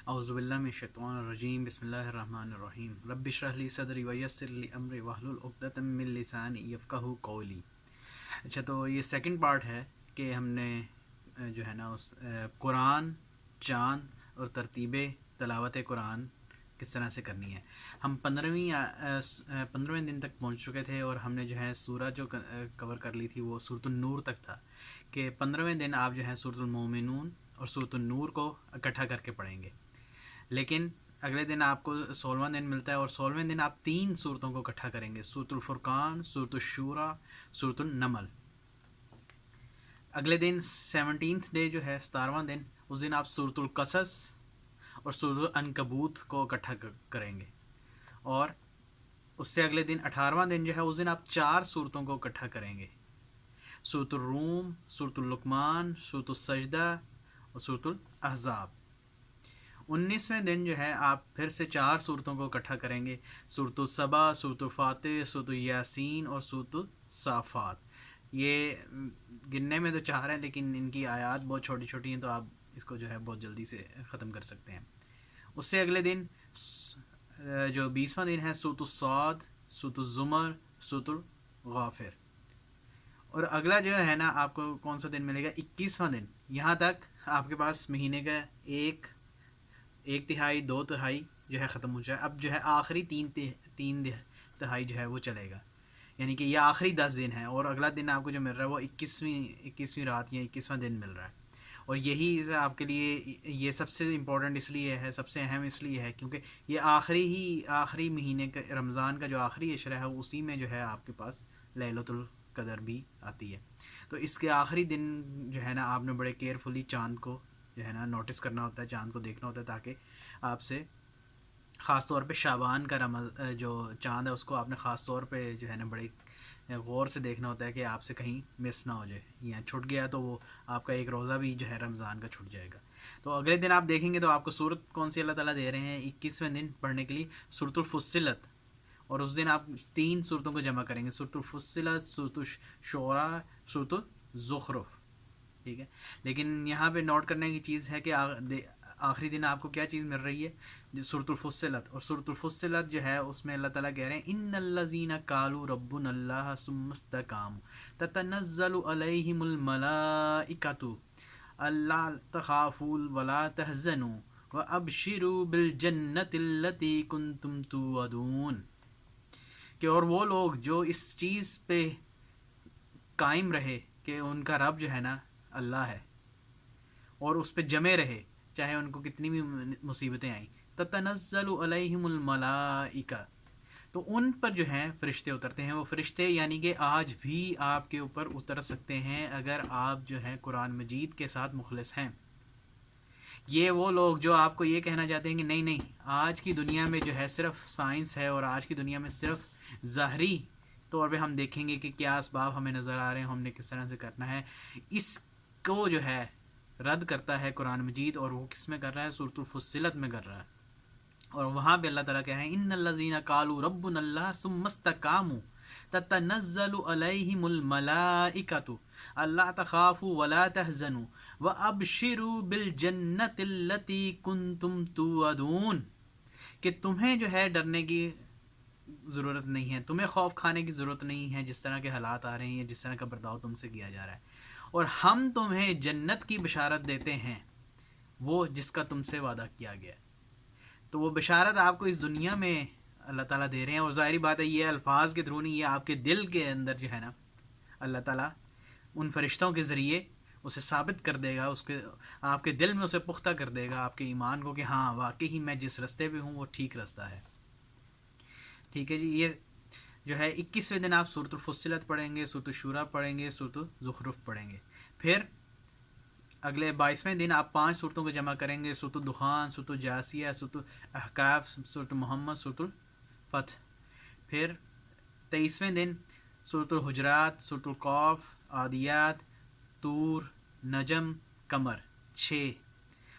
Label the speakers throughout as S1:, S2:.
S1: اعوذ باللہ من الشیطان الرجیم بسم اللہ الرحمن الرحیم رب اشرح لی صدری ویسر لی امری واحلل عقدۃ من لسانی یفقہوا قولی۔ اچھا، تو یہ سیکنڈ پارٹ ہے کہ ہم نے جو ہے نا اس قرآن، چاند اور ترتیب تلاوت قرآن کس طرح سے کرنی ہے۔ ہم 15ویں دن تک پہنچ چکے تھے اور ہم نے جو ہے سورہ جو کور کر لی تھی وہ سورۃ النور تک تھا کہ 15ویں دن آپ جو ہے سورۃ المومنون اور سورۃ النور کو اکٹھا کر کے پڑھیں گے، لیکن اگلے دن آپ کو 16واں دن ملتا ہے اور 16ویں دن آپ 3 صورتوں کو اکٹھا کریں گے، سورۃ الفرقان، سورۃ الشورى، سورۃ النمل۔ اگلے دن 17th ڈے جو ہے 17واں دن، اس دن آپ سورۃ القصص اور سورۃ العنکبوت کو اکٹھا کریں گے، اور اس سے اگلے دن 18واں دن جو ہے اس دن آپ 4 صورتوں کو اکٹھا کریں گے، سورۃ الروم، سورۃ اللقمان، سورۃ السجدہ اور سورۃ الاحزاب۔ 19ویں دن جو ہے آپ پھر سے 4 صورتوں کو اکٹھا کریں گے، سورۃ السبا، سورۃ الفاتح، سورۃ یاسین اور سورۃ الصافات۔ یہ گننے میں تو 4 ہیں لیکن ان کی آیات بہت چھوٹی چھوٹی ہیں، تو آپ اس کو جو ہے بہت جلدی سے ختم کر سکتے ہیں۔ اس سے اگلے دن جو 20واں دن ہے سورۃ الصاد، سورۃ الزمر، سورۃ الغافر۔ اور اگلا جو ہے نا آپ کو کون سا دن ملے گا؟ 21واں دن۔ یہاں تک آپ کے پاس مہینے کا ایک تہائی، 2 تہائی جو ہے ختم ہو جائے۔ اب جو ہے آخری تین تہائی جو ہے وہ چلے گا، یعنی کہ یہ آخری 10 دن ہے، اور اگلا دن آپ کو جو مل رہا ہے وہ 21ویں رات یا 21واں دن مل رہا ہے۔ اور یہی آپ کے لیے یہ سب سے امپورٹنٹ اس لیے ہے، سب سے اہم اس لیے ہے کیونکہ یہ آخری مہینے کا، رمضان کا جو آخری عشرہ ہے اسی میں جو ہے آپ کے پاس لیلۃ القدر بھی آتی ہے۔ تو اس کے آخری دن جو ہے نا آپ نے بڑے کیئرفلی چاند کو جو ہے نا نوٹس کرنا ہوتا ہے، چاند کو دیکھنا ہوتا ہے، تاکہ آپ سے خاص طور پہ شعبان کا جو چاند ہے اس کو آپ نے خاص طور پہ جو ہے نا بڑے غور سے دیکھنا ہوتا ہے کہ آپ سے کہیں مس نہ ہو جائے، یا چھٹ گیا تو وہ آپ کا ایک روزہ بھی جو ہے رمضان کا چھٹ جائے گا۔ تو اگلے دن آپ دیکھیں گے تو آپ کو صورت کون سی اللہ تعالیٰ دے رہے ہیں 21ویں دن پڑھنے کے لیے؟ سورۃ الفصلت، اور اس دن آپ 3 صورتوں کو جمع کریں گے، سورۃ الفصلت، سورۃ الشعراء، سورۃ الزخرف۔ ٹھیک ہے، لیکن یہاں پہ نوٹ کرنے کی چیز ہے کہ آخری دن آپ کو کیا چیز مل رہی ہے؟ سورۃ الفصلت، اور سورۃ الفصلت جو ہے اس میں اللہ تعالیٰ کہہ رہے ہیں ان الذین قالوا ربنا اللہ ثم استقاموا تتنزل علیہم الملائکۃ الا تخافوا ولا تحزنوا وابشروا بالجنۃ التی کنتم توعدون، کہ اور وہ لوگ جو اس چیز پہ قائم رہے کہ ان کا رب جو ہے نا اللہ ہے، اور اس پہ جمے رہے چاہے ان کو کتنی بھی مصیبتیں آئیں، تتنزل علیہم الملائکہ، تو ان پر جو ہیں فرشتے اترتے ہیں۔ وہ فرشتے یعنی کہ آج بھی آپ کے اوپر اتر سکتے ہیں اگر آپ جو ہے قرآن مجید کے ساتھ مخلص ہیں۔ یہ وہ لوگ جو آپ کو یہ کہنا چاہتے ہیں کہ نہیں نہیں، آج کی دنیا میں جو ہے صرف سائنس ہے، اور آج کی دنیا میں صرف ظاہری طور پہ ہم دیکھیں گے کہ کیا اسباب ہمیں نظر آ رہے ہیں، ہم نے کس طرح سے کرنا ہے، اس کو جو ہے رد کرتا ہے قرآن مجید، اور وہ کس میں کر رہا ہے؟ سورۃ الفصلت میں کر رہا ہے۔ اور وہاں پہ اللہ تعالیٰ کہہ رہے ہیں ان الذین قالوا ربنا اللہ ثم استقاموا تتنزل علیہم الملائکۃ الا تخافوا ولا تحزنوا وابشروا بالجنۃ التی کنتم توعدون، کہ تمہیں جو ہے ڈرنے کی ضرورت نہیں ہے، تمہیں خوف کھانے کی ضرورت نہیں ہے جس طرح کے حالات آ رہے ہیں، جس طرح کا برداؤ تم سے کیا جا رہا ہے، اور ہم تمہیں جنت کی بشارت دیتے ہیں وہ جس کا تم سے وعدہ کیا گیا۔ تو وہ بشارت آپ کو اس دنیا میں اللہ تعالیٰ دے رہے ہیں، اور ظاہری بات ہے یہ الفاظ کے تھرو نہیں، یہ آپ کے دل کے اندر جو ہے نا اللہ تعالیٰ ان فرشتوں کے ذریعے اسے ثابت کر دے گا، اس کے آپ کے دل میں اسے پختہ کر دے گا، آپ کے ایمان کو، کہ ہاں واقعی میں جس رستے پہ ہوں وہ ٹھیک رستہ ہے۔ ٹھیک ہے جی، یہ جو ہے 21ویں دن آپ سورۃ الفصلت پڑھیں گے، سورۃ الشورى پڑھیں گے، سورۃ الزخرف پڑھیں گے۔ پھر اگلے 22ویں دن آپ 5 صورتوں کو جمع کریں گے، سورۃ الدخان، سورۃ الجاثیہ، سورۃ الاحقاف، سورۃ محمد، سورۃ الفتح۔ پھر 23ویں دن سورۃ الحجرات، سورۃ القاف، عادیات، طور، نجم، قمر، 6۔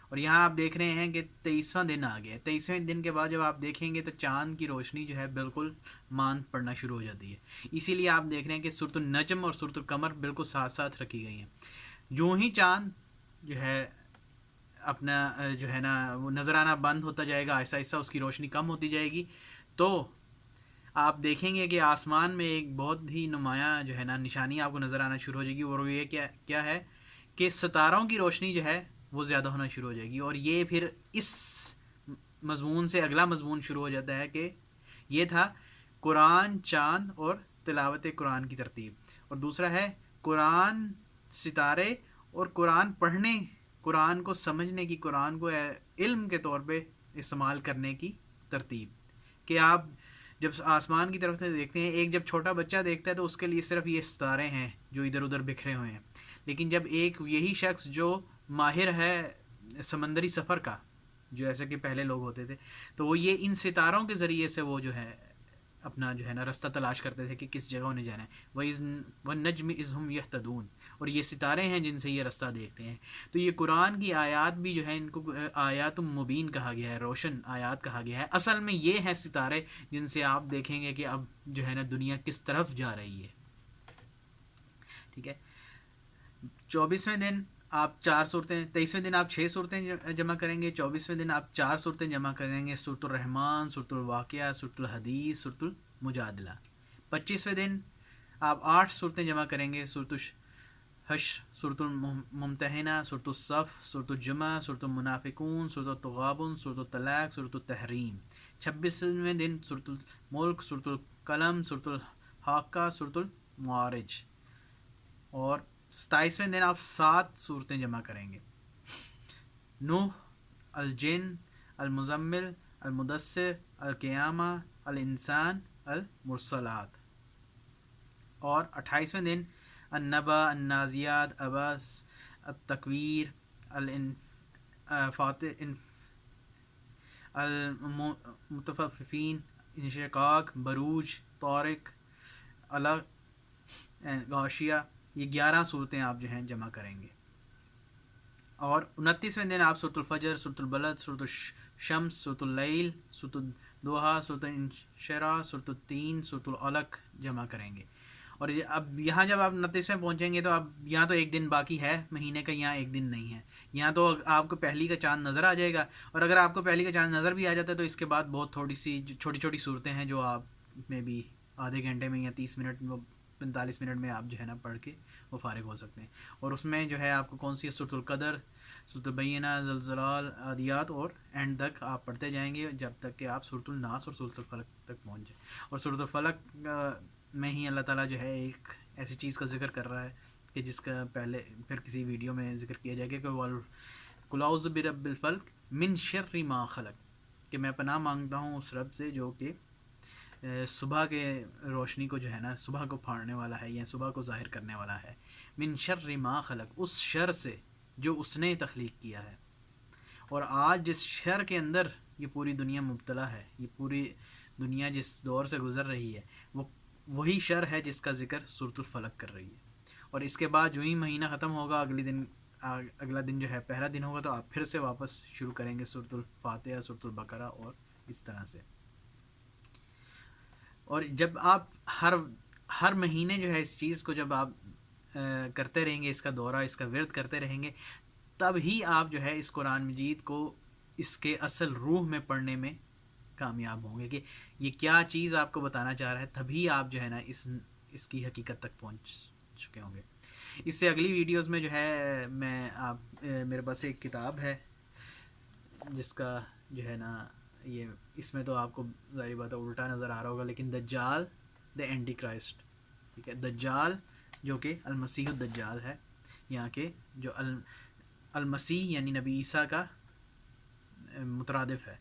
S1: اور یہاں آپ دیکھ رہے ہیں کہ 23واں دن آ گیا۔ 23ویں دن کے بعد جب آپ دیکھیں گے تو چاند کی روشنی جو ہے بالکل ماند پڑنا شروع ہو جاتی ہے، اسی لیے آپ دیکھ رہے ہیں کہ سورۃ النجم اور سورۃ القمر بالکل ساتھ ساتھ رکھی گئی ہیں۔ جو ہی چاند جو ہے اپنا جو ہے نا وہ نظر آنا بند ہوتا جائے گا، آہستہ آہستہ اس کی روشنی کم ہوتی جائے گی، تو آپ دیکھیں گے کہ آسمان میں ایک بہت ہی نمایاں جو ہے نا نشانی آپ کو نظر آنا شروع ہو جائے گی، اور یہ کیا ہے کہ ستاروں کی روشنی جو ہے وہ زیادہ ہونا شروع ہو جائے گی. اور یہ پھر اس مضمون سے اگلا مضمون شروع ہو جاتا ہے کہ یہ تھا قرآن، چاند اور تلاوت قرآن کی ترتیب، اور دوسرا ہے قرآن، ستارے اور قرآن پڑھنے، قرآن کو سمجھنے کی، قرآن کو علم کے طور پہ استعمال کرنے کی ترتیب. کہ آپ جب آسمان کی طرف سے دیکھتے ہیں، ایک جب چھوٹا بچہ دیکھتا ہے تو اس کے لیے صرف یہ ستارے ہیں جو ادھر ادھر بکھرے ہوئے ہیں، لیکن جب ایک یہی شخص جو ماہر ہے سمندری سفر کا، جو ایسے کہ پہلے لوگ ہوتے تھے، تو وہ یہ ان ستاروں کے ذریعے سے وہ جو ہے اپنا جو ہے نا رستہ تلاش کرتے تھے کہ کس جگہ انہیں جانا ہے. وَالنَّجْمِ إِذْ هُمْ يَهْتَدُونَ، اور یہ ستارے ہیں جن سے یہ رستہ دیکھتے ہیں. تو یہ قرآن کی آیات بھی جو ہے ان کو آیات مبین کہا گیا ہے، روشن آیات کہا گیا ہے. اصل میں یہ ہیں ستارے جن سے آپ دیکھیں گے کہ اب جو ہے نا دنیا کس طرف جا رہی ہے. ٹھیک ہے. 24ویں دن آپ 4 صورتیں، 23ویں دن آپ 6 صورتیں جمع کریں گے، 24ویں دن آپ 4 صورتیں جمع کریں گے، سورۃ الرحمن، سورۃ الواقعہ، سورۃ الحدیث، سورۃ المجادلہ. 25ویں دن آپ 8 صورتیں جمع کریں گے، سورۃ حشر، سورۃ الممتحنہ، سورۃ الصف، سورۃ الجمعہ، سورۃ المنافقون، سورۃ التغابن، سورۃ الطلاق، سورۃ التحریم. 26ویں دن سورۃ الملک، سورۃ القلم، سورۃ الحاقہ، سورۃ المعارج. اور 27ویں دن آپ 7 صورتیں جمع کریں گے، نوح، الجن، المزمل، المدثر، القیامہ، الانسان، المرسلات. اور 28ویں دن النبا، النازیات، عبس، التکویر، المطففین، انشقاق، بروج، طارق، الگ، غاشیہ. یہ 11 صورتیں آپ جو ہیں جمع کریں گے. اور 29ویں دن آپ سورۃ الفجر، سورۃ البلد، سورۃ الشمس، سورۃ اللیل، سورۃ الضحیٰ، سورۃ الانشراح، سورۃ التین، سورۃ العلق جمع کریں گے. اور اب یہاں جب آپ 29ویں پہنچیں گے تو اب یہاں تو ایک دن باقی ہے مہینے کا، یہاں ایک دن نہیں ہے. یہاں تو آپ کو پہلی کا چاند نظر آ جائے گا، اور اگر آپ کو پہلی کا چاند نظر بھی آ جاتا ہے تو اس کے بعد بہت تھوڑی سی چھوٹی چھوٹی صورتیں ہیں جو آپ میں بھی آدھے گھنٹے میں یا 30 منٹ میں 45 منٹ میں آپ جو ہے نا پڑھ کے وہ فارغ ہو سکتے ہیں. اور اس میں جو ہے آپ کو کون سی سورۃ القدر، سورۃ البینہ، زلزلہ، عادیات، اور اینڈ تک آپ پڑھتے جائیں گے جب تک کہ آپ سورۃ الناس اور سورۃ الفلق تک پہنچ جائیں. اور سورۃ الفلق میں ہی اللہ تعالیٰ جو ہے ایک ایسی چیز کا ذکر کر رہا ہے کہ جس کا پہلے پھر کسی ویڈیو میں ذکر کیا جائے گا کہ قل اعوذ برب الفلق من شر ما خلق، کہ میں پناہ مانگتا ہوں اس رب سے جو کہ صبح کے روشنی کو جو ہے نا صبح کو پھاڑنے والا ہے یا صبح کو ظاہر کرنے والا ہے. من شر ما خلق، اس شر سے جو اس نے تخلیق کیا ہے. اور آج جس شر کے اندر یہ پوری دنیا مبتلا ہے، یہ پوری دنیا جس دور سے گزر رہی ہے، وہ وہی شر ہے جس کا ذکر سورۃ الفلق کر رہی ہے. اور اس کے بعد جو ہی مہینہ ختم ہوگا اگلا دن جو ہے پہلا دن ہوگا تو آپ پھر سے واپس شروع کریں گے سورۃ الفاتحہ، سورۃ البقرہ، اور اس طرح سے. اور جب آپ ہر مہینے جو ہے اس چیز کو جب آپ کرتے رہیں گے، اس کا دورہ، اس کا ورد کرتے رہیں گے، تب ہی آپ جو ہے اس قرآن مجید کو اس کے اصل روح میں پڑھنے میں کامیاب ہوں گے کہ یہ کیا چیز آپ کو بتانا چاہ رہا ہے. تبھی آپ جو ہے نا اس کی حقیقت تک پہنچ چکے ہوں گے. اس سے اگلی ویڈیوز میں جو ہے میرے پاس ایک کتاب ہے جس کا جو ہے نا یہ اس میں تو آپ کو ظاہر بات ہے الٹا نظر آ رہا ہوگا، لیکن دجال دا اینٹی کرائسٹ. ٹھیک ہے، دجال جو کہ المسیح الدجال ہے، یہاں کے جو المسیح یعنی نبی عیسیٰ کا مترادف ہے،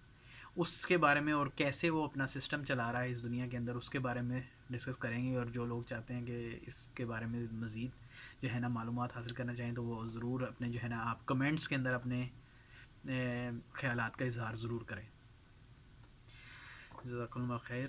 S1: اس کے بارے میں اور کیسے وہ اپنا سسٹم چلا رہا ہے اس دنیا کے اندر، اس کے بارے میں ڈسکس کریں گے. اور جو لوگ چاہتے ہیں کہ اس کے بارے میں مزید جو ہے نا معلومات حاصل کرنا چاہیں تو وہ ضرور اپنے جو ہے نا آپ کمنٹس کے اندر اپنے خیالات کا اظہار ضرور کریں. جزاک اللہ خیر.